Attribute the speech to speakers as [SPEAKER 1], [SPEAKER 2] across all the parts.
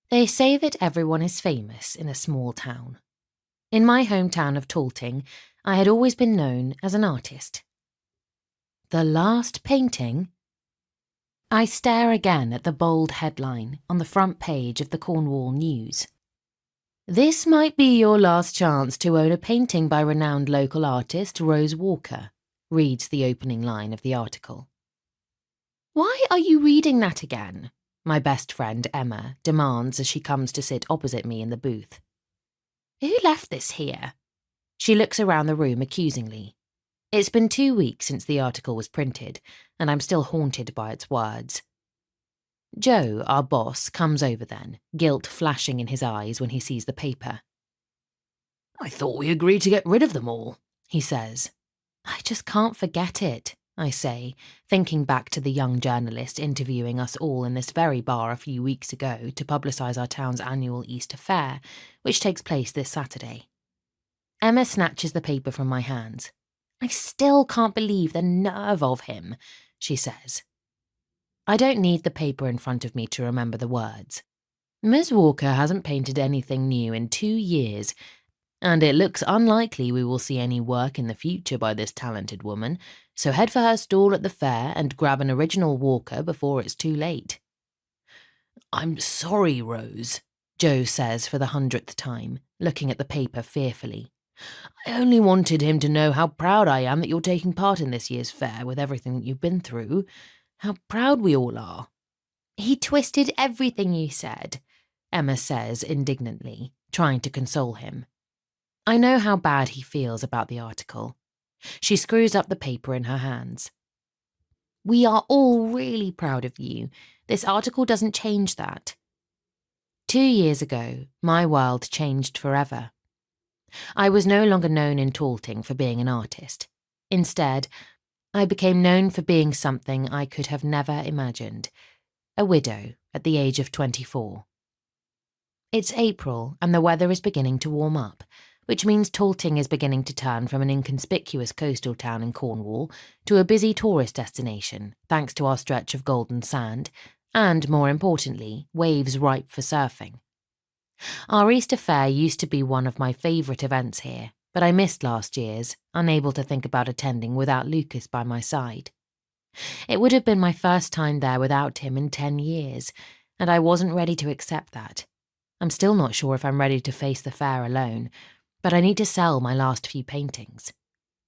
[SPEAKER 1] They say that everyone is famous in a small town. In my hometown of Talting, I had always been known as an artist. The last painting? I stare again at the bold headline on the front page of the Cornwall News. This might be your last chance to own a painting by renowned local artist Rose Walker, reads the opening line of the article. Why are you reading that again? My best friend Emma demands as she comes to sit opposite me in the booth. Who left this here? She looks around the room accusingly. It's been 2 weeks since the article was printed, and I'm still haunted by its words. Joe, our boss, comes over then, guilt flashing in his eyes when he sees the paper. I thought we agreed to get rid of them all, he says. I just can't forget it, I say, thinking back to the young journalist interviewing us all in this very bar a few weeks ago to publicise our town's annual Easter Fair, which takes place this Saturday. Emma snatches the paper from my hands. I still can't believe the nerve of him, she says. I don't need the paper in front of me to remember the words. Ms. Walker hasn't painted anything new in 2 years, and it looks unlikely we will see any work in the future by this talented woman, so head for her stall at the fair and grab an original Walker before it's too late. I'm sorry, Rose, Joe says for the 100th time, looking at the paper fearfully. I only wanted him to know how proud I am that you're taking part in this year's fair with everything that you've been through. How proud we all are. He twisted everything you said, Emma says indignantly, trying to console him. I know how bad he feels about the article. She screws up the paper in her hands. We are all really proud of you. This article doesn't change that. 2 years ago, my world changed forever. I was no longer known in Talting for being an artist. Instead, I became known for being something I could have never imagined, a widow at the age of 24. It's April and the weather is beginning to warm up, which means Talting is beginning to turn from an inconspicuous coastal town in Cornwall to a busy tourist destination thanks to our stretch of golden sand and, more importantly, waves ripe for surfing. Our Easter Fair used to be one of my favourite events here, but I missed last year's, unable to think about attending without Lucas by my side. It would have been my first time there without him in 10 years, and I wasn't ready to accept that. I'm still not sure if I'm ready to face the fair alone, but I need to sell my last few paintings,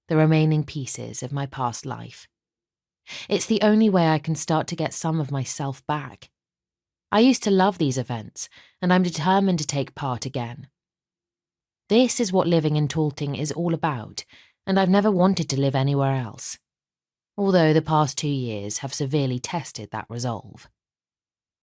[SPEAKER 1] the remaining pieces of my past life. It's the only way I can start to get some of myself back. I used to love these events, and I'm determined to take part again. This is what living in Talting is all about, and I've never wanted to live anywhere else. Although the past 2 years have severely tested that resolve.